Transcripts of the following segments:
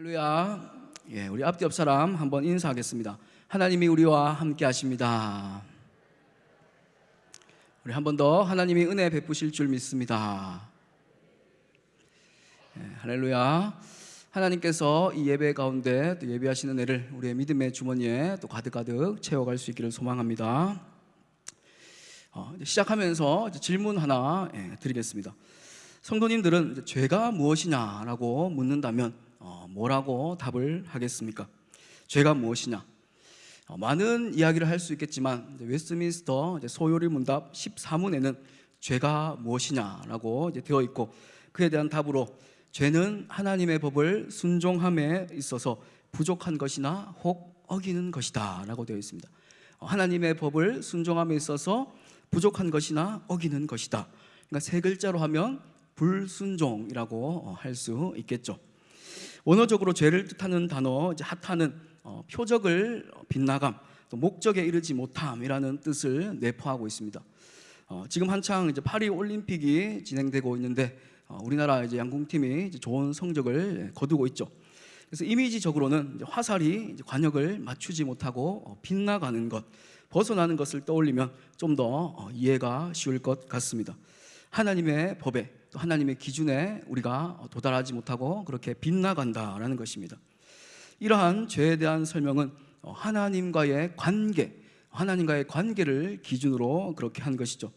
할렐루야. 우리 앞뒤 옆 사람 한번 인사하겠습니다. 하나님이 우리와 함께 하십니다. 우리 한 번 더 하나님이 은혜 베푸실 줄 믿습니다. 할렐루야. 하나님께서 이 예배 가운데 또 예배하시는 은혜를 우리의 믿음의 주머니에 또 가득가득 채워갈 수 있기를 소망합니다. 시작하면서 질문 하나 드리겠습니다. 성도님들은 죄가 무엇이냐라고 묻는다면 뭐라고 답을 하겠습니까? 죄가 무엇이냐? 많은 이야기를 할 수 있겠지만 웨스트민스터 소요리 문답 14문에는 죄가 무엇이냐라고 되어 있고, 그에 대한 답으로 죄는 하나님의 법을 순종함에 있어서 부족한 것이나 혹 어기는 것이다 라고 되어 있습니다. 하나님의 법을 순종함에 있어서 부족한 것이나 어기는 것이다. 그러니까 세 글자로 하면 불순종이라고 할 수 있겠죠. 원어적으로 죄를 뜻하는 단어 하타는 표적을 빗나감, 또 목적에 이르지 못함이라는 뜻을 내포하고 있습니다. 지금 한창 파리 올림픽이 진행되고 있는데 우리나라 양궁팀이 좋은 성적을 거두고 있죠. 그래서 이미지적으로는 화살이 관역을 맞추지 못하고 빗나가는 것, 벗어나는 것을 떠올리면 좀 더 이해가 쉬울 것 같습니다. 하나님의 법에 또 하나님의 기준에 우리가 도달하지 못하고 그렇게 빗나간다라는 것입니다. 이러한 죄에 대한 설명은 하나님과의 관계를 기준으로 그렇게 한 것이죠.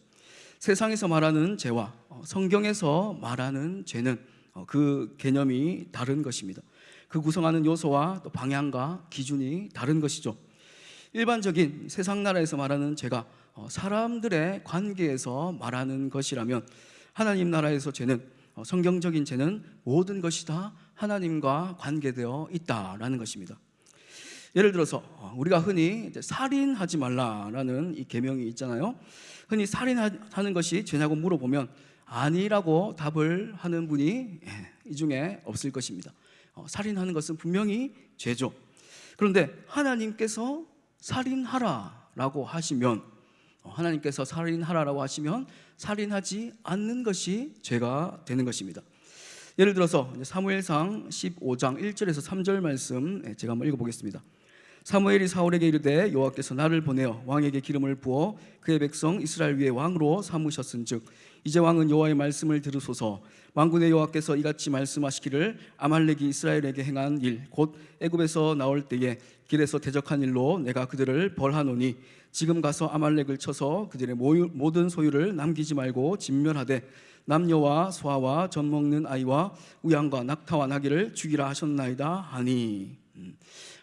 세상에서 말하는 죄와 성경에서 말하는 죄는 그 개념이 다른 것입니다. 그 구성하는 요소와 또 방향과 기준이 다른 것이죠. 일반적인 세상 나라에서 말하는 죄가 사람들의 관계에서 말하는 것이라면, 하나님 나라에서 죄는, 성경적인 죄는 모든 것이 다 하나님과 관계되어 있다라는 것입니다. 예를 들어서 우리가 흔히 살인하지 말라라는 이 계명이 있잖아요. 흔히 살인하는 것이 죄냐고 물어보면 아니라고 답을 하는 분이 이 중에 없을 것입니다. 살인하는 것은 분명히 죄죠. 그런데 하나님께서 살인하라라고 하시면 살인하지 않는 것이 죄가 되는 것입니다. 예를 들어서 사무엘상 15장 1절에서 3절 말씀 제가 한번 읽어보겠습니다. 사무엘이 사울에게 이르되 여호와께서 나를 보내어 왕에게 기름을 부어 그의 백성 이스라엘 위에 왕으로 삼으셨은즉 이제 왕은 여호와의 말씀을 들으소서. 만군의 여호와께서 이같이 말씀하시기를 아말렉이 이스라엘에게 행한 일 곧 애굽에서 나올 때에 길에서 대적한 일로 내가 그들을 벌하노니 지금 가서 아말렉을 쳐서 그들의 모든 소유를 남기지 말고 진멸하되 남녀와 소아와 젖 먹는 아이와 우양과 낙타와 나귀를 죽이라 하셨나이다 하니,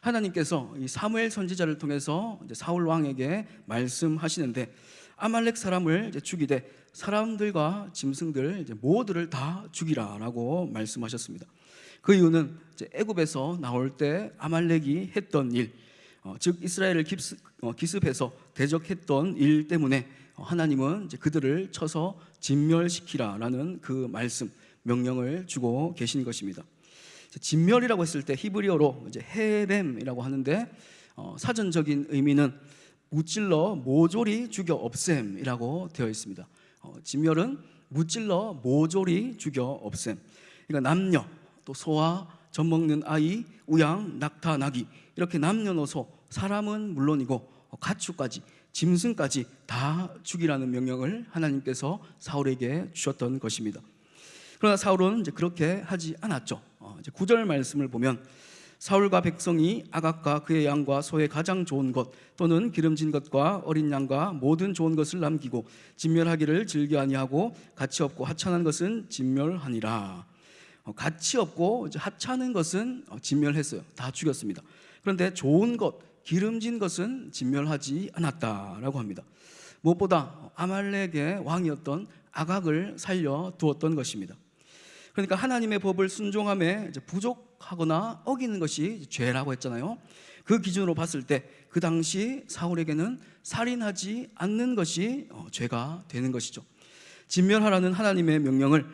하나님께서 이 사무엘 선지자를 통해서 사울 왕에게 말씀하시는데 아말렉 사람을 죽이되 사람들과 짐승들 모두를 다 죽이라라고 말씀하셨습니다. 그 이유는 애굽에서 나올 때 아말렉이 했던 일, 즉 이스라엘을 기습해서 대적했던 일 때문에 하나님은 그들을 쳐서 진멸시키라라는 그 말씀, 명령을 주고 계신 것입니다. 진멸이라고 했을 때 히브리어로 헤렘이라고 하는데 사전적인 의미는 무찔러 모조리 죽여 없앰이라고 되어 있습니다. 진멸은 무찔러 모조리 죽여 없앰. 그러니까 남녀, 또 소와 젖 먹는 아이, 우양, 낙타, 나귀, 이렇게 남녀노소, 사람은 물론이고 가축까지, 짐승까지 다 죽이라는 명령을 하나님께서 사울에게 주셨던 것입니다. 그러나 사울은 그렇게 하지 않았죠. 9절 말씀을 보면 사울과 백성이 아각과 그의 양과 소의 가장 좋은 것 또는 기름진 것과 어린 양과 모든 좋은 것을 남기고 진멸하기를 즐겨 아니하고 가치 없고 하찮은 것은 진멸하니라. 가치 없고 하찮은 것은 진멸했어요. 다 죽였습니다. 그런데 좋은 것, 기름진 것은 진멸하지 않았다라고 합니다. 무엇보다 아말렉의 왕이었던 아각을 살려두었던 것입니다. 그러니까 하나님의 법을 순종함에 부족하거나 어기는 것이 죄라고 했잖아요. 그 기준으로 봤을 때 그 당시 사울에게는 살인하지 않는 것이 죄가 되는 것이죠. 진멸하라는 하나님의 명령을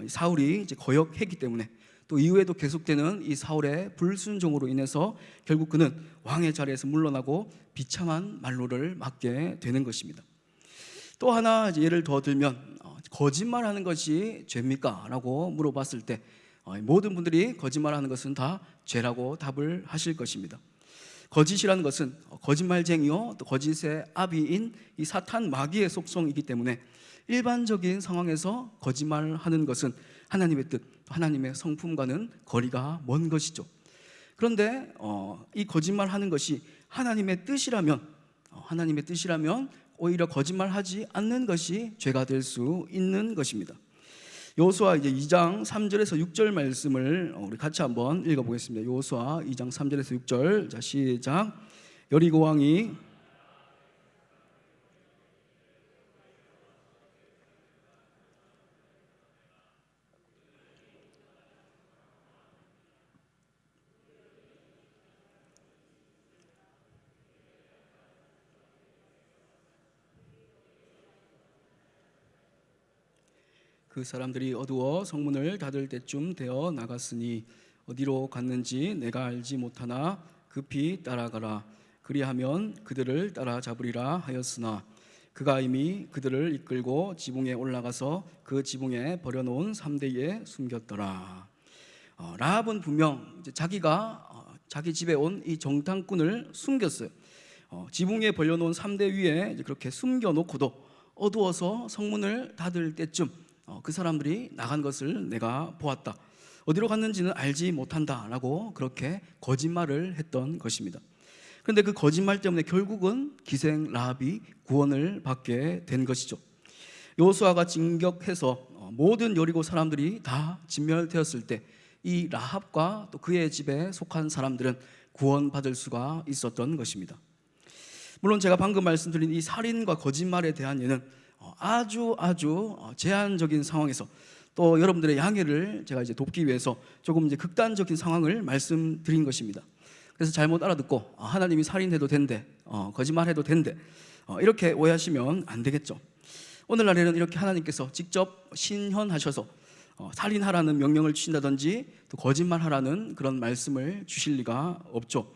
사울이 거역했기 때문에, 또 이후에도 계속되는 이 사울의 불순종으로 인해서 결국 그는 왕의 자리에서 물러나고 비참한 만로를 맞게 되는 것입니다. 또 하나 예를 더 들면 거짓말하는 것이 죄입니까? 라고 물어봤을 때 모든 분들이 거짓말하는 것은 다 죄라고 답을 하실 것입니다. 거짓이라는 것은 거짓말쟁이요 또 거짓의 아비인 이 사탄 마귀의 속성이기 때문에 일반적인 상황에서 거짓말하는 것은 하나님의 뜻, 하나님의 성품과는 거리가 먼 것이죠. 그런데 이 거짓말하는 것이 하나님의 뜻이라면 오히려 거짓말하지 않는 것이 죄가 될 수 있는 것입니다. 여호수아 이제 2장 3절에서 6절 말씀을 우리 같이 한번 읽어보겠습니다. 여호수아 2장 3절에서 6절. 자, 시작. 여리고 왕이 그 사람들이 어두워 성문을 닫을 때쯤 되어 나갔으니 어디로 갔는지 내가 알지 못하나 급히 따라가라. 그리하면 그들을 따라잡으리라 하였으나 그가 이미 그들을 이끌고 지붕에 올라가서 그 지붕에 버려놓은 3대에 숨겼더라. 라합은 분명 자기가 자기 집에 온 이 정탐꾼을 숨겼어요. 지붕에 벌려놓은 3대 위에 그렇게 숨겨놓고도 어두워서 성문을 닫을 때쯤 그 사람들이 나간 것을 내가 보았다. 어디로 갔는지는 알지 못한다 라고 그렇게 거짓말을 했던 것입니다. 그런데 그 거짓말 때문에 결국은 기생 라합이 구원을 받게 된 것이죠. 여호수아가 진격해서 모든 여리고 사람들이 다 진멸되었을 때 이 라합과 또 그의 집에 속한 사람들은 구원받을 수가 있었던 것입니다. 물론 제가 방금 말씀드린 이 살인과 거짓말에 대한 예는 아주 제한적인 상황에서 또 여러분들의 양해를 제가 이제 돕기 위해서 조금 이제 극단적인 상황을 말씀드린 것입니다. 그래서 잘못 알아듣고 하나님이 살인해도 된대, 거짓말해도 된대, 이렇게 오해하시면 안 되겠죠. 오늘날에는 이렇게 하나님께서 직접 신현하셔서 살인하라는 명령을 주신다든지 또 거짓말하라는 그런 말씀을 주실 리가 없죠.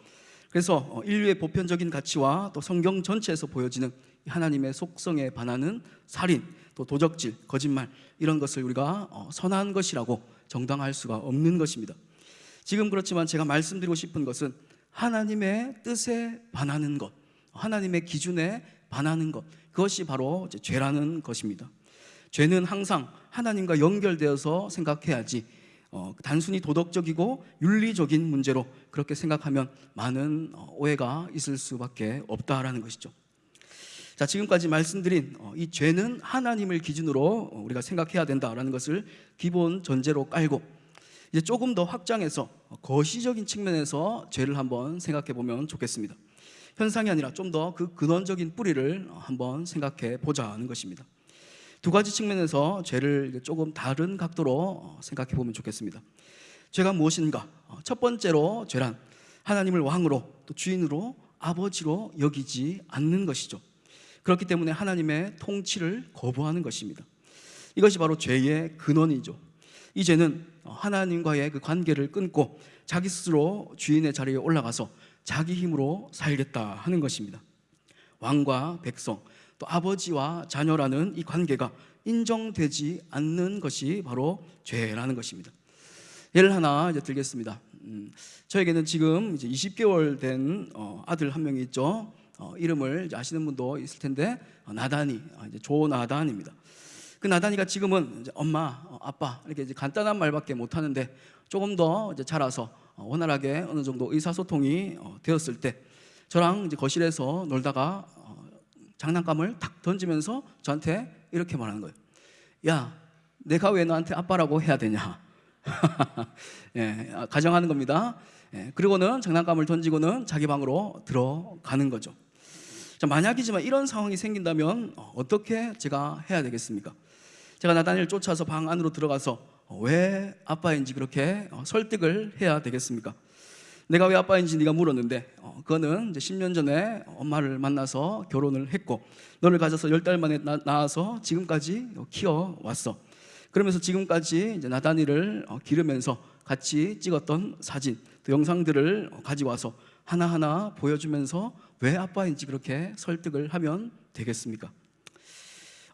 그래서 인류의 보편적인 가치와 또 성경 전체에서 보여지는 하나님의 속성에 반하는 살인, 또 도적질, 거짓말 이런 것을 우리가 선한 것이라고 정당화할 수가 없는 것입니다. 지금 그렇지만 제가 말씀드리고 싶은 것은 하나님의 뜻에 반하는 것, 하나님의 기준에 반하는 것, 그것이 바로 죄라는 것입니다. 죄는 항상 하나님과 연결되어서 생각해야지 단순히 도덕적이고 윤리적인 문제로 그렇게 생각하면 많은 오해가 있을 수밖에 없다라는 것이죠. 자, 지금까지 말씀드린 이 죄는 하나님을 기준으로 우리가 생각해야 된다라는 것을 기본 전제로 깔고 이제 조금 더 확장해서 거시적인 측면에서 죄를 한번 생각해 보면 좋겠습니다. 현상이 아니라 좀 더 그 근원적인 뿌리를 한번 생각해 보자는 것입니다. 두 가지 측면에서 죄를 조금 다른 각도로 생각해 보면 좋겠습니다. 죄가 무엇인가? 첫 번째로 죄란 하나님을 왕으로 또 주인으로 아버지로 여기지 않는 것이죠. 그렇기 때문에 하나님의 통치를 거부하는 것입니다. 이것이 바로 죄의 근원이죠. 이 죄는 하나님과의 그 관계를 끊고 자기 스스로 주인의 자리에 올라가서 자기 힘으로 살겠다 하는 것입니다. 왕과 백성 또 아버지와 자녀라는 이 관계가 인정되지 않는 것이 바로 죄라는 것입니다. 예를 하나 이제 들겠습니다. 저에게는 지금 이제 20개월 된 아들 한 명이 있죠. 이름을 이제 아시는 분도 있을 텐데 나단이, 이제 조나단입니다. 그 나단이가 지금은 이제 엄마, 아빠 이렇게 이제 간단한 말밖에 못 하는데 조금 더 이제 자라서 원활하게 어느 정도 의사소통이 되었을 때 저랑 이제 거실에서 놀다가 장난감을 탁 던지면서 저한테 이렇게 말하는 거예요. 야, 내가 왜 너한테 아빠라고 해야 되냐? 예, 가정하는 겁니다. 예, 그리고는 장난감을 던지고는 자기 방으로 들어가는 거죠. 자, 만약이지만 이런 상황이 생긴다면 어떻게 제가 해야 되겠습니까? 제가 나단이를 쫓아서 방 안으로 들어가서 왜 아빠인지 그렇게 설득을 해야 되겠습니까? 내가 왜 아빠인지 네가 물었는데 그거는 이제 10년 전에 엄마를 만나서 결혼을 했고 너를 가져서 10달 만에 낳아서 지금까지 키워왔어. 그러면서 지금까지 이제 나단이를 기르면서 같이 찍었던 사진, 또 영상들을 가지고 와서 하나하나 보여주면서 왜 아빠인지 그렇게 설득을 하면 되겠습니까?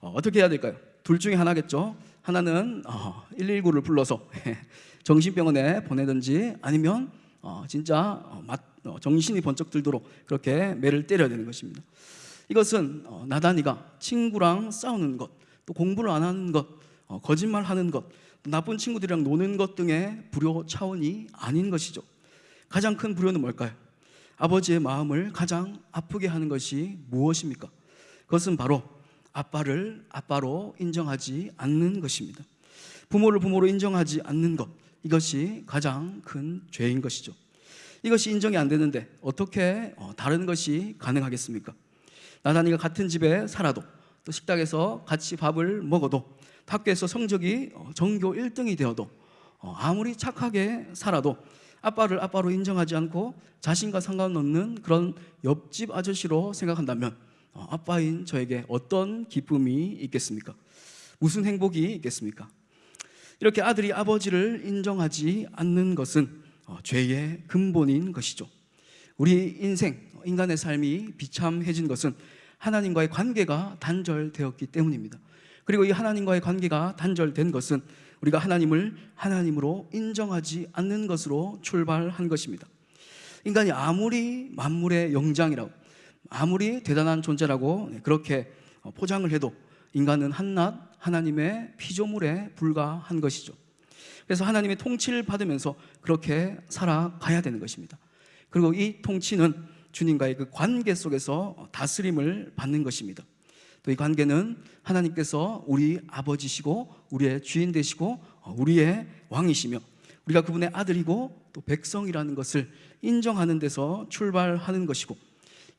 어떻게 해야 될까요? 둘 중에 하나겠죠. 하나는 119를 불러서 정신병원에 보내든지 아니면 진짜 정신이 번쩍 들도록 그렇게 매를 때려야 되는 것입니다. 이것은 나단이가 친구랑 싸우는 것, 또 공부를 안 하는 것, 거짓말하는 것, 나쁜 친구들이랑 노는 것 등의 불효 차원이 아닌 것이죠. 가장 큰 불효는 뭘까요? 아버지의 마음을 가장 아프게 하는 것이 무엇입니까? 그것은 바로 아빠를 아빠로 인정하지 않는 것입니다. 부모를 부모로 인정하지 않는 것, 이것이 가장 큰 죄인 것이죠. 이것이 인정이 안 되는데 어떻게 다른 것이 가능하겠습니까? 나단이가 같은 집에 살아도, 또 식당에서 같이 밥을 먹어도, 학교에서 성적이 전교 1등이 되어도, 아무리 착하게 살아도 아빠를 아빠로 인정하지 않고 자신과 상관없는 그런 옆집 아저씨로 생각한다면 아빠인 저에게 어떤 기쁨이 있겠습니까? 무슨 행복이 있겠습니까? 이렇게 아들이 아버지를 인정하지 않는 것은 죄의 근본인 것이죠. 우리 인생, 인간의 삶이 비참해진 것은 하나님과의 관계가 단절되었기 때문입니다. 그리고 이 하나님과의 관계가 단절된 것은 우리가 하나님을 하나님으로 인정하지 않는 것으로 출발한 것입니다. 인간이 아무리 만물의 영장이라고, 아무리 대단한 존재라고 그렇게 포장을 해도 인간은 한낱 하나님의 피조물에 불과한 것이죠. 그래서 하나님의 통치를 받으면서 그렇게 살아가야 되는 것입니다. 그리고 이 통치는 주님과의 그 관계 속에서 다스림을 받는 것입니다. 또 이 관계는 하나님께서 우리 아버지시고 우리의 주인 되시고 우리의 왕이시며 우리가 그분의 아들이고 또 백성이라는 것을 인정하는 데서 출발하는 것이고,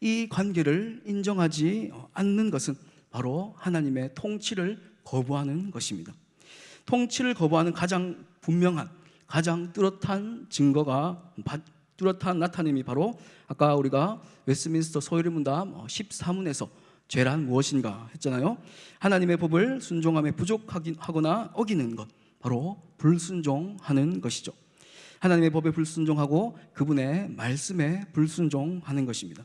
이 관계를 인정하지 않는 것은 바로 하나님의 통치를 거부하는 것입니다. 통치를 거부하는 가장 분명한, 가장 뚜렷한 증거가, 뚜렷한 나타냄이 바로 아까 우리가 웨스트민스터 소요리문답 14문에서 죄란 무엇인가 했잖아요. 하나님의 법을 순종함에 부족하거나 어기는 것, 바로 불순종하는 것이죠. 하나님의 법에 불순종하고 그분의 말씀에 불순종하는 것입니다.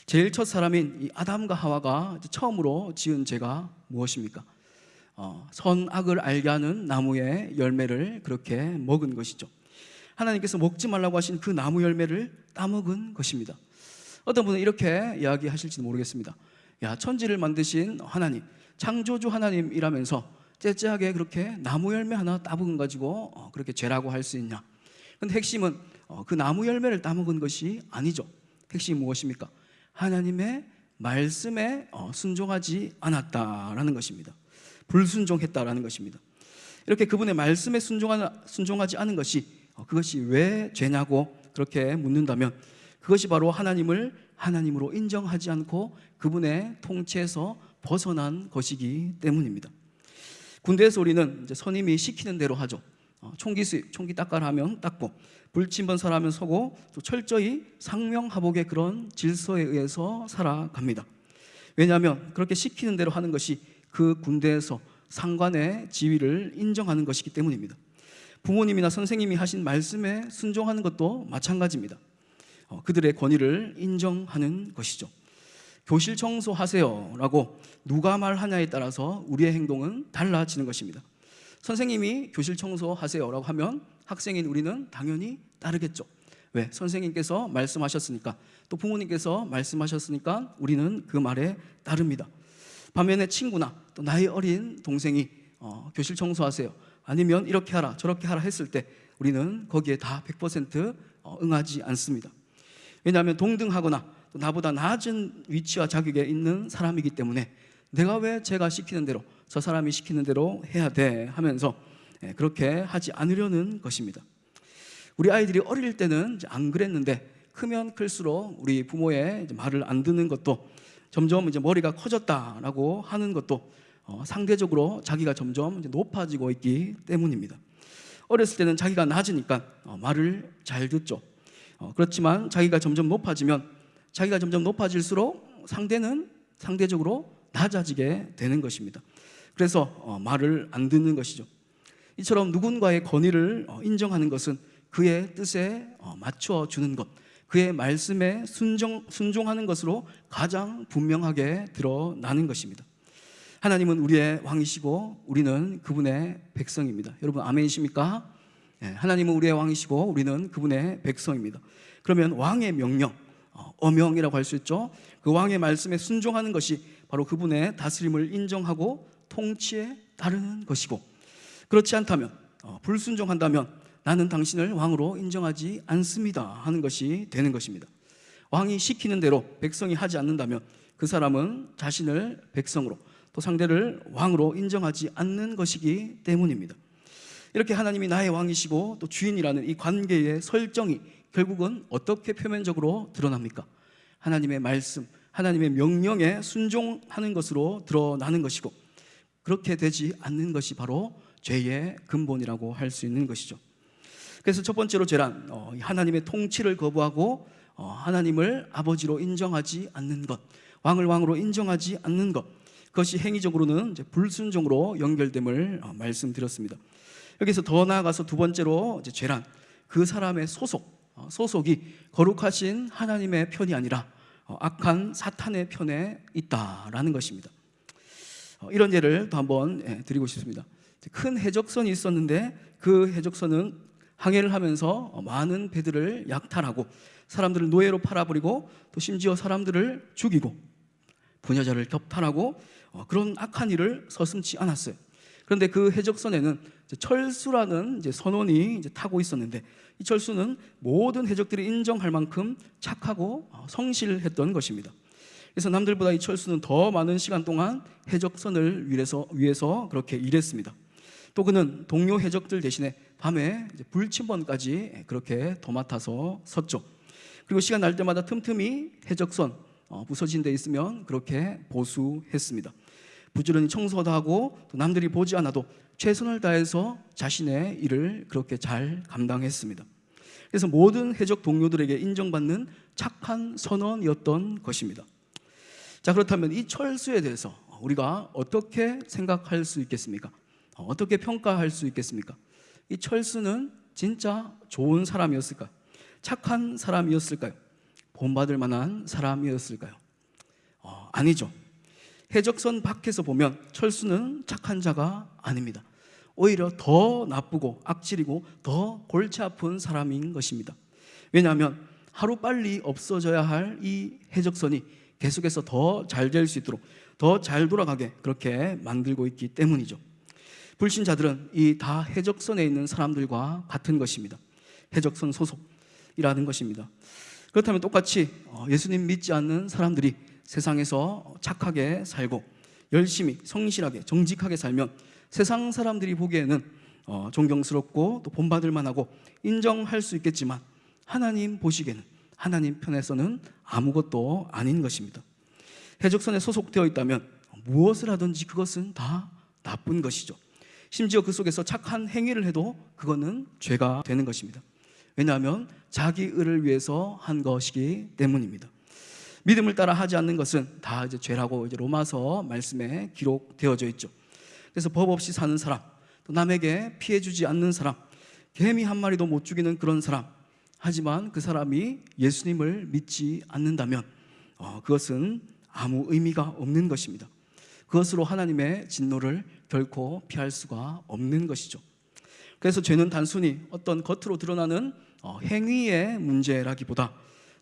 제일 첫 사람인 이 아담과 하와가 처음으로 지은 죄가 무엇입니까? 선악을 알게 하는 나무의 열매를 그렇게 먹은 것이죠. 하나님께서 먹지 말라고 하신 그 나무 열매를 따먹은 것입니다. 어떤 분은 이렇게 이야기하실지도 모르겠습니다. 야, 천지를 만드신 하나님, 창조주 하나님이라면서 째째하게 그렇게 나무 열매 하나 따먹은 가지고 그렇게 죄라고 할 수 있냐? 근데 핵심은 그 나무 열매를 따먹은 것이 아니죠. 핵심이 무엇입니까? 하나님의 말씀에 순종하지 않았다라는 것입니다. 불순종했다라는 것입니다. 이렇게 그분의 말씀에 순종하지 않은 것이, 그것이 왜 죄냐고 그렇게 묻는다면 그것이 바로 하나님을 하나님으로 인정하지 않고 그분의 통치에서 벗어난 것이기 때문입니다. 군대에서 우리는 이제 선임이 시키는 대로 하죠. 총기 수입, 총기 닦아라 하면 닦고, 불침번서라 하면 서고, 또 철저히 상명하복의 그런 질서에 의해서 살아갑니다. 왜냐하면 그렇게 시키는 대로 하는 것이 그 군대에서 상관의 지위를 인정하는 것이기 때문입니다. 부모님이나 선생님이 하신 말씀에 순종하는 것도 마찬가지입니다. 그들의 권위를 인정하는 것이죠. 교실 청소하세요 라고 누가 말하냐에 따라서 우리의 행동은 달라지는 것입니다. 선생님이 교실 청소하세요 라고 하면 학생인 우리는 당연히 따르겠죠. 왜? 선생님께서 말씀하셨으니까, 또 부모님께서 말씀하셨으니까 우리는 그 말에 따릅니다. 반면에 친구나 또 나이 어린 동생이 교실 청소하세요, 아니면 이렇게 하라 저렇게 하라 했을 때 우리는 거기에 다 100% 응하지 않습니다. 왜냐하면 동등하거나 또 나보다 낮은 위치와 자격에 있는 사람이기 때문에 내가 왜 제가 시키는 대로, 저 사람이 시키는 대로 해야 돼 하면서 그렇게 하지 않으려는 것입니다. 우리 아이들이 어릴 때는 안 그랬는데 크면 클수록 우리 부모의 말을 안 듣는 것도, 점점 이제 머리가 커졌다라고 하는 것도 상대적으로 자기가 점점 이제 높아지고 있기 때문입니다. 어렸을 때는 자기가 낮으니까 말을 잘 듣죠. 그렇지만 자기가 점점 높아질수록 상대는 상대적으로 낮아지게 되는 것입니다. 그래서 말을 안 듣는 것이죠. 이처럼 누군가의 권위를 인정하는 것은 그의 뜻에 맞춰주는 것, 그의 말씀에 순종하는 것으로 가장 분명하게 드러나는 것입니다. 하나님은 우리의 왕이시고 우리는 그분의 백성입니다. 여러분 아멘이십니까? 네, 하나님은 우리의 왕이시고 우리는 그분의 백성입니다. 그러면 왕의 명령, 어명이라고 할 수 있죠. 그 왕의 말씀에 순종하는 것이 바로 그분의 다스림을 인정하고 통치에 따르는 것이고, 그렇지 않다면, 불순종한다면 나는 당신을 왕으로 인정하지 않습니다 하는 것이 되는 것입니다. 왕이 시키는 대로 백성이 하지 않는다면 그 사람은 자신을 백성으로, 또 상대를 왕으로 인정하지 않는 것이기 때문입니다. 이렇게 하나님이 나의 왕이시고 또 주인이라는 이 관계의 설정이 결국은 어떻게 표면적으로 드러납니까? 하나님의 말씀, 하나님의 명령에 순종하는 것으로 드러나는 것이고, 그렇게 되지 않는 것이 바로 죄의 근본이라고 할 수 있는 것이죠. 그래서 첫 번째로 죄란 하나님의 통치를 거부하고 하나님을 아버지로 인정하지 않는 것, 왕을 왕으로 인정하지 않는 것, 그것이 행위적으로는 이제 불순종으로 연결됨을 말씀드렸습니다. 여기서 더 나아가서 두 번째로 이제 죄란 그 사람의 소속이 거룩하신 하나님의 편이 아니라 악한 사탄의 편에 있다라는 것입니다. 이런 예를 또 한번 드리고 싶습니다. 큰 해적선이 있었는데 그 해적선은 항해를 하면서 많은 배들을 약탈하고 사람들을 노예로 팔아버리고 또 심지어 사람들을 죽이고 부녀자를 격탈하고 그런 악한 일을 서슴지 않았어요. 그런데 그 해적선에는 철수라는 선원이 타고 있었는데, 이 철수는 모든 해적들이 인정할 만큼 착하고 성실했던 것입니다. 그래서 남들보다 이 철수는 더 많은 시간 동안 해적선을 위해서 그렇게 일했습니다. 또 그는 동료 해적들 대신에 밤에 불침번까지 그렇게 도맡아서 섰죠. 그리고 시간 날 때마다 틈틈이 해적선 부서진 데 있으면 그렇게 보수했습니다. 부지런히 청소도 하고 또 남들이 보지 않아도 최선을 다해서 자신의 일을 그렇게 잘 감당했습니다. 그래서 모든 해적 동료들에게 인정받는 착한 선원이었던 것입니다. 자, 그렇다면 이 철수에 대해서 우리가 어떻게 생각할 수 있겠습니까? 어떻게 평가할 수 있겠습니까? 이 철수는 진짜 좋은 사람이었을까요? 착한 사람이었을까요? 본받을 만한 사람이었을까요? 아니죠. 해적선 밖에서 보면 철수는 착한 자가 아닙니다. 오히려 더 나쁘고 악질이고 더 골치 아픈 사람인 것입니다. 왜냐하면 하루빨리 없어져야 할 이 해적선이 계속해서 더 잘 될 수 있도록, 더 잘 돌아가게 그렇게 만들고 있기 때문이죠. 불신자들은 이 다 해적선에 있는 사람들과 같은 것입니다. 해적선 소속이라는 것입니다. 그렇다면 똑같이 예수님 믿지 않는 사람들이 세상에서 착하게 살고 열심히 성실하게 정직하게 살면 세상 사람들이 보기에는 존경스럽고 또 본받을 만하고 인정할 수 있겠지만, 하나님 보시기에는, 하나님 편에서는 아무것도 아닌 것입니다. 해적선에 소속되어 있다면 무엇을 하든지 그것은 다 나쁜 것이죠. 심지어 그 속에서 착한 행위를 해도 그거는 죄가 되는 것입니다. 왜냐하면 자기 의를 위해서 한 것이기 때문입니다. 믿음을 따라 하지 않는 것은 다 이제 죄라고 로마서 말씀에 기록되어져 있죠. 그래서 법 없이 사는 사람, 또 남에게 피해 주지 않는 사람, 개미 한 마리도 못 죽이는 그런 사람, 하지만 그 사람이 예수님을 믿지 않는다면 그것은 아무 의미가 없는 것입니다. 그것으로 하나님의 진노를 결코 피할 수가 없는 것이죠. 그래서 죄는 단순히 어떤 겉으로 드러나는 행위의 문제라기보다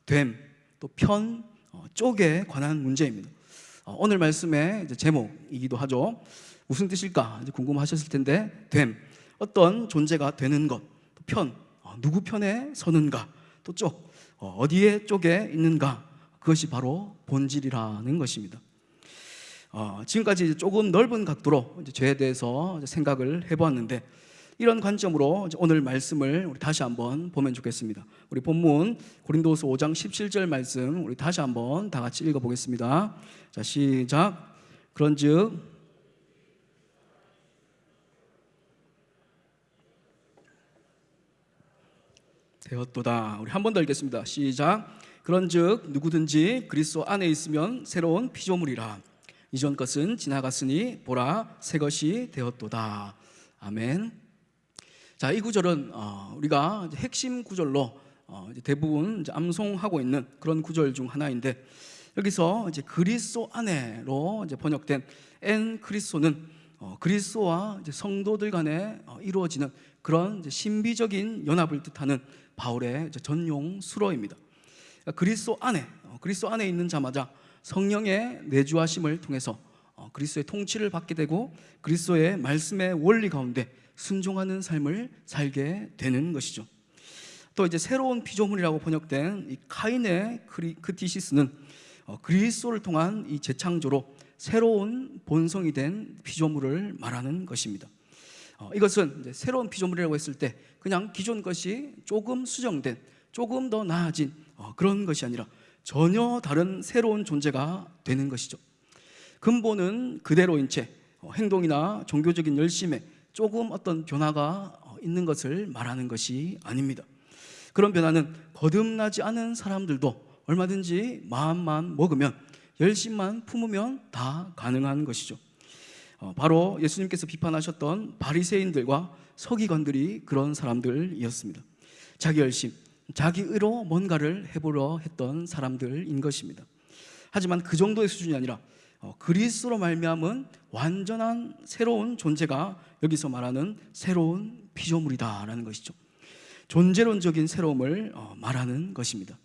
됨, 또 편, 쪽에 관한 문제입니다. 오늘 말씀의 제목이기도 하죠. 무슨 뜻일까 궁금하셨을 텐데, 됨, 어떤 존재가 되는 것, 또 편, 누구 편에 서는가, 또 쪽, 어디에 쪽에 있는가, 그것이 바로 본질이라는 것입니다. 지금까지 조금 넓은 각도로 죄에 대해서 생각을 해보았는데, 이런 관점으로 오늘 말씀을 우리 다시 한번 보면 좋겠습니다. 우리 본문 고린도후서 5장 17절 말씀 우리 다시 한번 다 같이 읽어보겠습니다. 자, 시작. 그런즉 되었도다. 우리 한 번 더 읽겠습니다. 시작. 그런즉 누구든지 그리스도 안에 있으면 새로운 피조물이라. 이전 것은 지나갔으니 보라 새 것이 되었도다. 아멘. 자, 이 구절은 우리가 핵심 구절로 대부분 암송하고 있는 그런 구절 중 하나인데, 여기서 이제 그리스도 안에로 이제 번역된 엔 그리스도는 그리스도와 이제 성도들 간에 이루어지는 그런 이제 신비적인 연합을 뜻하는 바울의 이제 전용 수로입니다. 그리스도 안에 있는 자마다 성령의 내주하심을 통해서 그리스도의 통치를 받게 되고 그리스도의 말씀의 원리 가운데 순종하는 삶을 살게 되는 것이죠. 또 이제 새로운 피조물이라고 번역된 이 카인의 크티시스는 그리스도를 통한 이 재창조로 새로운 본성이 된 피조물을 말하는 것입니다. 이것은 이제 새로운 피조물이라고 했을 때 그냥 기존 것이 조금 수정된, 조금 더 나아진 그런 것이 아니라 전혀 다른 새로운 존재가 되는 것이죠. 근본은 그대로인 채 행동이나 종교적인 열심에 조금 어떤 변화가 있는 것을 말하는 것이 아닙니다. 그런 변화는 거듭나지 않은 사람들도 얼마든지 마음만 먹으면, 열심만 품으면 다 가능한 것이죠. 바로 예수님께서 비판하셨던 바리새인들과 서기관들이 그런 사람들이었습니다. 자기 열심, 자기 의로 뭔가를 해보려 했던 사람들인 것입니다. 하지만 그 정도의 수준이 아니라 그리스도로 말미암은 완전한 새로운 존재가 여기서 말하는 새로운 피조물이다라는 것이죠. 존재론적인 새로움을 말하는 것입니다.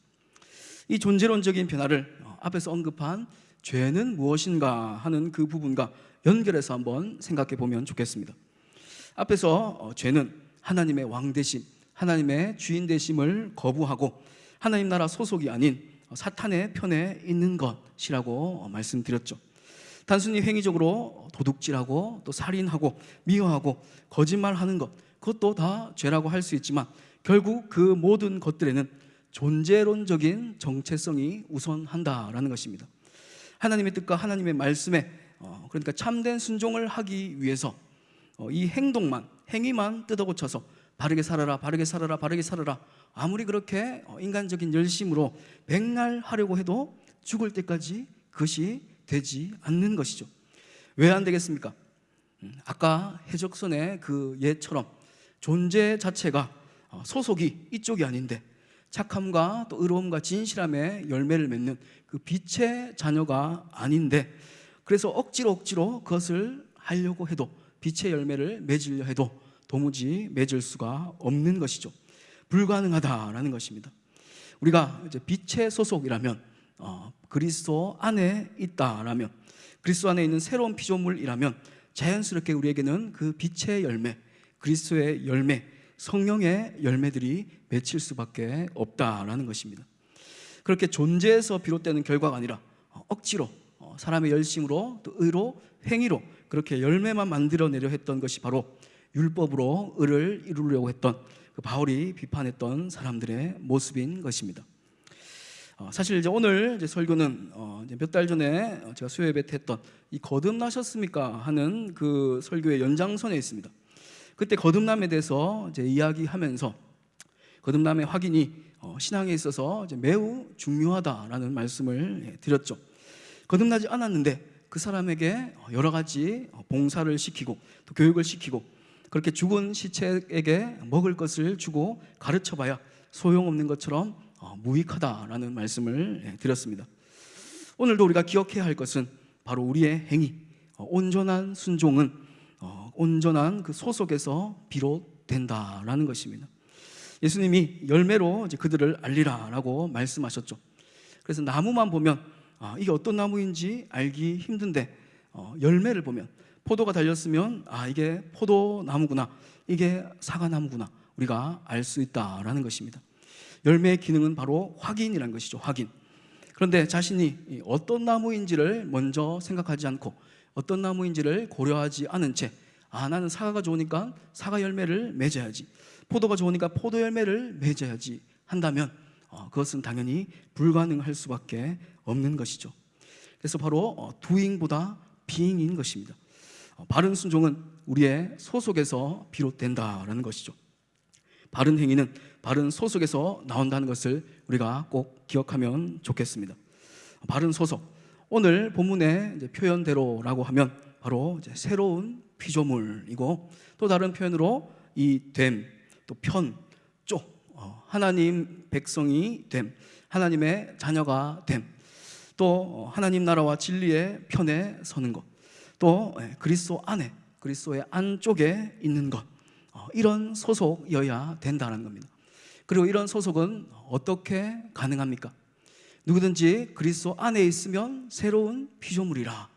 이 존재론적인 변화를 앞에서 언급한 죄는 무엇인가 하는 그 부분과 연결해서 한번 생각해 보면 좋겠습니다. 앞에서 죄는 하나님의 왕 되심, 하나님의 주인 되심을 거부하고 하나님 나라 소속이 아닌 사탄의 편에 있는 것이라고 말씀드렸죠. 단순히 행위적으로 도둑질하고 또 살인하고 미워하고 거짓말하는 것, 그것도 다 죄라고 할 수 있지만 결국 그 모든 것들에는 존재론적인 정체성이 우선한다라는 것입니다. 하나님의 뜻과 하나님의 말씀에 그러니까 참된 순종을 하기 위해서 이 행위만 뜯어고쳐서 바르게 살아라, 바르게 살아라, 바르게 살아라, 아무리 그렇게 인간적인 열심으로 백날 하려고 해도 죽을 때까지 그것이 되지 않는 것이죠. 왜 안 되겠습니까? 아까 해적선의 그 예처럼 존재 자체가 소속이 이쪽이 아닌데 착함과 또 의로움과 진실함의 열매를 맺는 그 빛의 자녀가 아닌데, 그래서 억지로 그것을 하려고 해도, 빛의 열매를 맺으려 해도 도무지 맺을 수가 없는 것이죠. 불가능하다라는 것입니다. 우리가 이제 빛의 소속이라면, 그리스도 안에 있다라면, 그리스도 안에 있는 새로운 피조물이라면 자연스럽게 우리에게는 그 빛의 열매, 그리스도의 열매, 성령의 열매들이 맺힐 수밖에 없다라는 것입니다. 그렇게 존재에서 비롯되는 결과가 아니라 억지로 사람의 열심으로 또 의로 행위로 그렇게 열매만 만들어내려 했던 것이 바로 율법으로 의를 이루려고 했던 그 바울이 비판했던 사람들의 모습인 것입니다. 사실 이제 오늘 이제 설교는 몇 달 전에 제가 수요 예배 때 했던 이 거듭나셨습니까 하는 그 설교의 연장선에 있습니다. 그때 거듭남에 대해서 이제 이야기하면서 거듭남의 확인이 신앙에 있어서 이제 매우 중요하다라는 말씀을 드렸죠. 거듭나지 않았는데 그 사람에게 여러 가지 봉사를 시키고 또 교육을 시키고 그렇게 죽은 시체에게 먹을 것을 주고 가르쳐봐야 소용없는 것처럼 무익하다라는 말씀을 드렸습니다. 오늘도 우리가 기억해야 할 것은 바로 우리의 행위, 온전한 순종은 온전한 그 소속에서 비롯된다라는 것입니다. 예수님이 열매로 이제 그들을 알리라라고 말씀하셨죠. 그래서 나무만 보면 이게 어떤 나무인지 알기 힘든데 열매를 보면, 포도가 달렸으면 이게 포도나무구나, 이게 사과나무구나, 우리가 알 수 있다라는 것입니다. 열매의 기능은 바로 확인이라는 것이죠. 확인. 그런데 자신이 어떤 나무인지를 먼저 생각하지 않고 어떤 나무인지를 고려하지 않은 채 나는 사과가 좋으니까 사과 열매를 맺어야지, 포도가 좋으니까 포도 열매를 맺어야지 한다면 그것은 당연히 불가능할 수밖에 없는 것이죠. 그래서 바로 doing보다 being인 것입니다. 바른 순종은 우리의 소속에서 비롯된다라는 것이죠. 바른 행위는 바른 소속에서 나온다는 것을 우리가 꼭 기억하면 좋겠습니다. 바른 소속, 오늘 본문의 이제 표현대로라고 하면 바로 이제 새로운 피조물이고, 또 다른 표현으로 이 됨, 또 편, 쪽, 하나님 백성이 됨, 하나님의 자녀가 됨, 또 하나님 나라와 진리의 편에 서는 것, 또 그리스도 안에, 그리스도의 안쪽에 있는 것, 이런 소속이어야 된다는 겁니다. 그리고 이런 소속은 어떻게 가능합니까? 누구든지 그리스도 안에 있으면 새로운 피조물이라.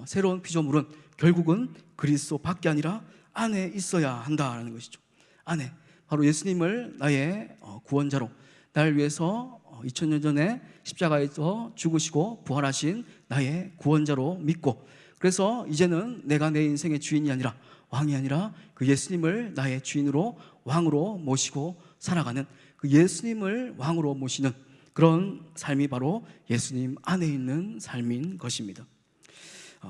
새로운 피조물은 결국은 그리스도 밖에 아니라 안에 있어야 한다는 것이죠. 안에, 바로 예수님을 나의 구원자로, 나를 위해서 2000년 전에 십자가에서 죽으시고 부활하신 나의 구원자로 믿고, 그래서 이제는 내가 내 인생의 주인이 아니라, 왕이 아니라 그 예수님을 나의 주인으로, 왕으로 모시고 살아가는, 그 예수님을 왕으로 모시는 그런 삶이 바로 예수님 안에 있는 삶인 것입니다.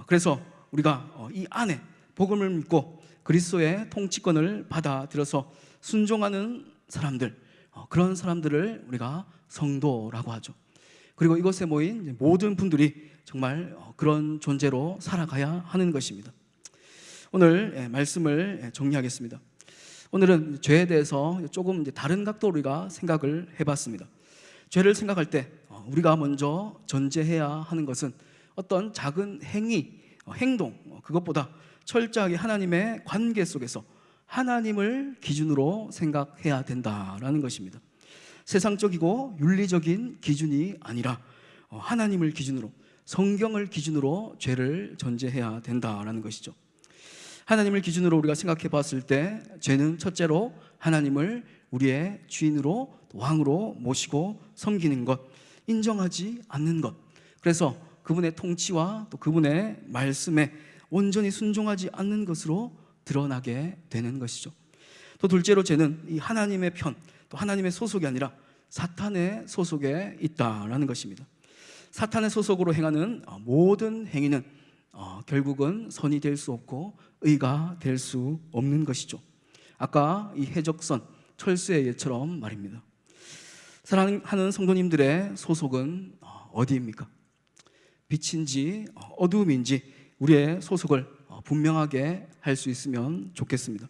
그래서 우리가 이 안에 복음을 믿고 그리스도의 통치권을 받아들여서 순종하는 사람들, 그런 사람들을 우리가 성도라고 하죠. 그리고 이곳에 모인 모든 분들이 정말 그런 존재로 살아가야 하는 것입니다. 오늘 말씀을 정리하겠습니다. 오늘은 죄에 대해서 조금 다른 각도로 우리가 생각을 해봤습니다. 죄를 생각할 때 우리가 먼저 전제해야 하는 것은 어떤 작은 행위, 행동, 그것보다 철저하게 하나님의 관계 속에서 하나님을 기준으로 생각해야 된다라는 것입니다. 세상적이고 윤리적인 기준이 아니라 하나님을 기준으로, 성경을 기준으로 죄를 전제해야 된다라는 것이죠. 하나님을 기준으로 우리가 생각해 봤을 때 죄는 첫째로 하나님을 우리의 주인으로, 왕으로 모시고 섬기는 것, 인정하지 않는 것, 그래서 그분의 통치와 또 그분의 말씀에 온전히 순종하지 않는 것으로 드러나게 되는 것이죠. 또 둘째로 죄는 이 하나님의 편, 또 하나님의 소속이 아니라 사탄의 소속에 있다라는 것입니다. 사탄의 소속으로 행하는 모든 행위는 결국은 선이 될 수 없고 의가 될 수 없는 것이죠. 아까 이 해적선, 철수의 예처럼 말입니다. 사랑하는 성도님들의 소속은 어디입니까? 빛인지 어두움인지 우리의 소속을 분명하게 할 수 있으면 좋겠습니다.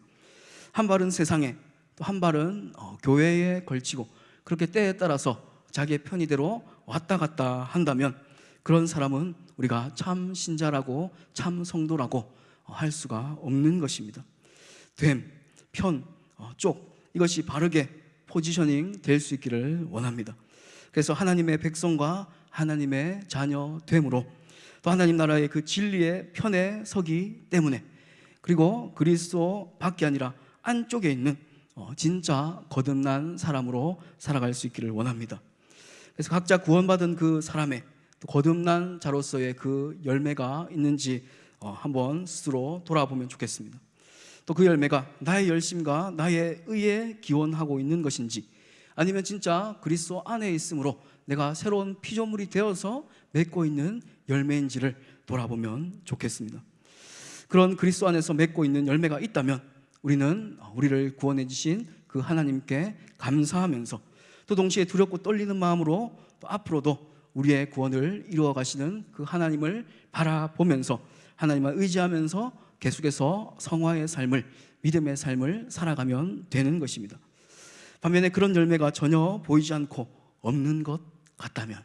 한 발은 세상에, 또 한 발은 교회에 걸치고 그렇게 때에 따라서 자기의 편의대로 왔다 갔다 한다면 그런 사람은 우리가 참 신자라고, 참 성도라고 할 수가 없는 것입니다. 됨, 편, 쪽, 이것이 바르게 포지셔닝 될 수 있기를 원합니다. 그래서 하나님의 백성과 하나님의 자녀 됨으로, 또 하나님 나라의 그 진리의 편에 서기 때문에, 그리고 그리스도 밖이 아니라 안쪽에 있는 진짜 거듭난 사람으로 살아갈 수 있기를 원합니다. 그래서 각자 구원받은 그 사람의 또 거듭난 자로서의 그 열매가 있는지 한번 스스로 돌아보면 좋겠습니다. 또 그 열매가 나의 열심과 나의 의에 기원하고 있는 것인지, 아니면 진짜 그리스도 안에 있으므로 내가 새로운 피조물이 되어서 맺고 있는 열매인지를 돌아보면 좋겠습니다. 그런 그리스도 안에서 맺고 있는 열매가 있다면 우리는 우리를 구원해 주신 그 하나님께 감사하면서, 또 동시에 두렵고 떨리는 마음으로 또 앞으로도 우리의 구원을 이루어 가시는 그 하나님을 바라보면서 하나님을 의지하면서 계속해서 성화의 삶을, 믿음의 삶을 살아가면 되는 것입니다. 반면에 그런 열매가 전혀 보이지 않고 없는 것 같다면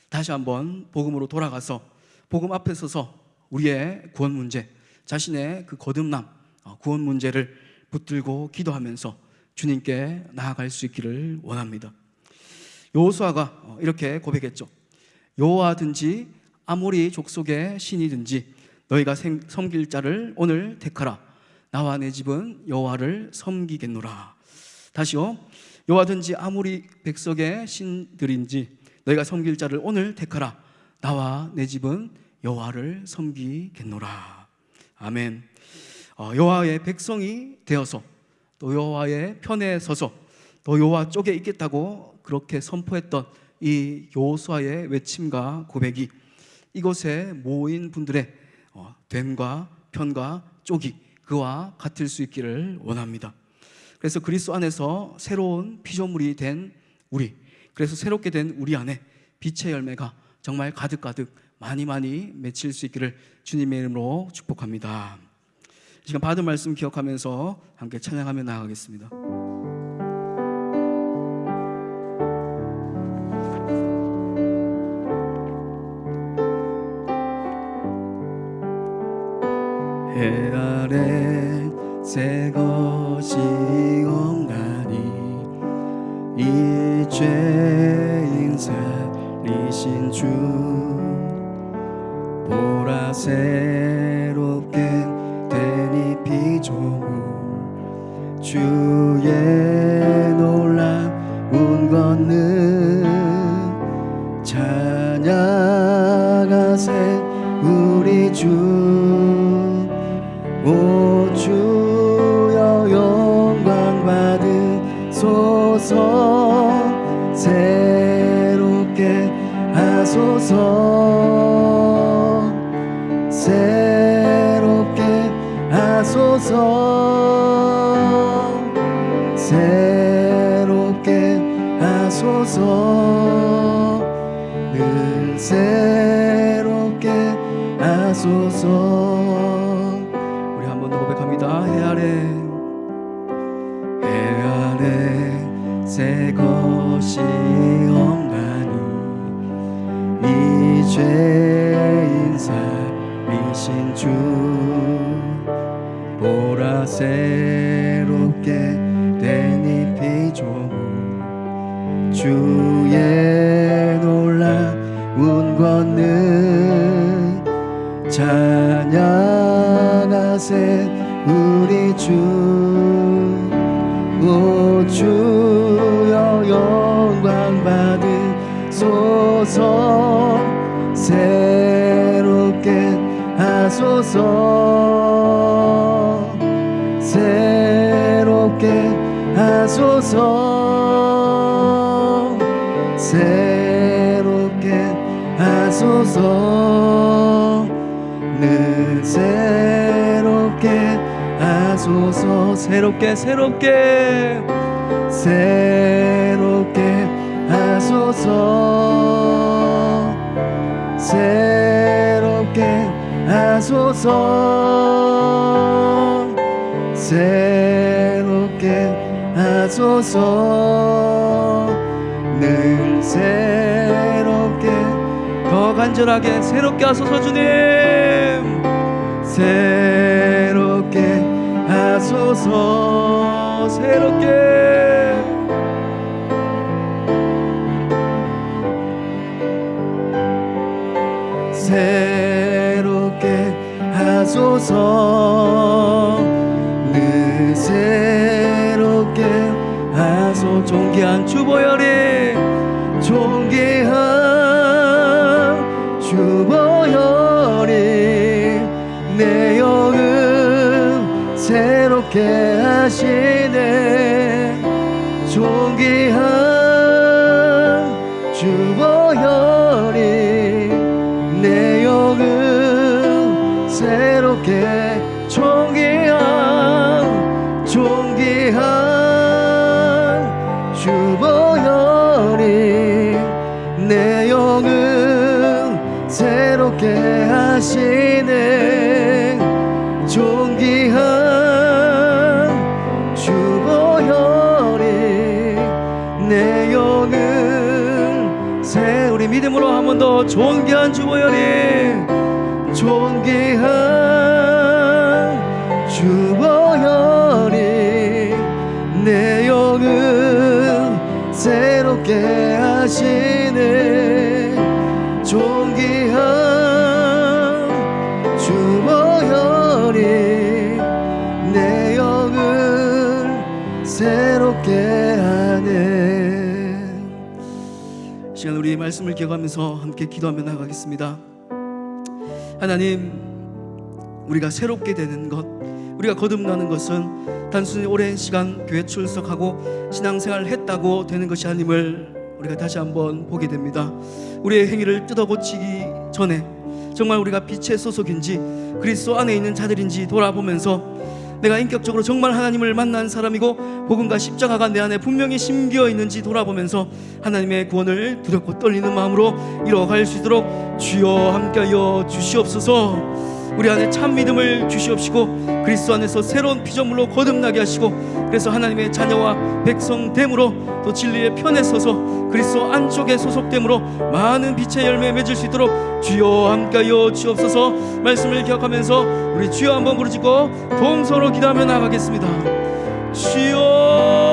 다시 한번 복음으로 돌아가서 복음 앞에 서서 우리의 구원 문제, 자신의 그 거듭남, 구원 문제를 붙들고 기도하면서 주님께 나아갈 수 있기를 원합니다. 여호수아가 이렇게 고백했죠. 여호와든지 아모리 족속의 신이든지 너희가 섬길 자를 오늘 택하라. 나와 내 집은 여호와를 섬기겠노라. 다시요. 여호와든지 아모리 백성의 신들인지 너희가 섬길 자를 오늘 택하라. 나와 내 집은 여호와를 섬기겠노라. 아멘. 여호와의 백성이 되어서 또 여호와의 편에 서서 또 여호와 쪽에 있겠다고 그렇게 선포했던 이 여호수아의 외침과 고백이 이곳에 모인 분들의 됨과 편과 쪽이 그와 같을 수 있기를 원합니다. 그래서 그리스도 안에서 새로운 피조물이 된 우리, 그래서 새롭게 된 우리 안에 빛의 열매가 정말 가득가득 많이 맺힐 수 있기를 주님의 이름으로 축복합니다. 이 시간 받은 말씀 기억하면서 함께 찬양하며 나아가겠습니다. 해 아래 새 것이 없나니 이 죄인 살리신 주 보라 새롭게 되니 피조물 주의 놀라운 권능 찬양하세 우리 주 오 주여 영광 받으소서 새롭게 하소서 새롭게 하소서 새롭게 하소서 늘 새롭게 하소서. 우리 한 번 더 고백합니다. 해 아래 새 것이 없나니 이 죄인 살리신 주 보라 새롭게 되니 피조물 주의 놀라운 권능 찬양하세 우리 주 오 주여 영광 받으소서 새롭게 하소서 새롭게 하소서 새롭게 하소서 늘 새롭게 하소서 새롭게 새롭게 하소서 새롭게 하소서 새롭게 하소서 늘 새롭게 더 간절하게 새롭게 하소서 주님 새롭게 하소서 새롭게 새롭게 하소서 늘 새롭게 하소 존귀한 주보혈이 존귀한 주보혈이 내 영을 새롭게 하시네 존귀한 주보혈이 내 영을 새롭게 존귀한 주보혈이 내 영을 새롭게 하시네 존귀한 주보혈이 내 영을 우리 믿음으로 한 번 더 존귀한 주보혈이 존귀한 주보혈이 내 영을 새롭게 하시네 존귀한 주보혈이 내 영을 새롭게 하네. 시간 우리 말씀을 기억하면서 함께 기도하며 나가겠습니다. 하나님, 우리가 새롭게 되는 것, 우리가 거듭나는 것은 단순히 오랜 시간 교회 출석하고 신앙생활을 했다고 되는 것이 아님을 우리가 다시 한번 보게 됩니다. 우리의 행위를 뜯어고치기 전에 정말 우리가 빛의 소속인지 그리스도 안에 있는 자들인지 돌아보면서 내가 인격적으로 정말 하나님을 만난 사람이고 복음과 십자가가 내 안에 분명히 심겨 있는지 돌아보면서 하나님의 구원을 두렵고 떨리는 마음으로 이뤄갈 수 있도록 주여 함께하여 주시옵소서. 우리 안에 참 믿음을 주시옵시고 그리스도 안에서 새로운 피조물로 거듭나게 하시고 그래서 하나님의 자녀와 백성됨으로 또 진리의 편에 서서 그리스도 안쪽에 소속됨으로 많은 빛의 열매 맺을 수 있도록 주여 함께하여 주옵소서. 말씀을 기억하면서 우리 주여 한번 부르짖고 동서로 기도하며 나가겠습니다. 주여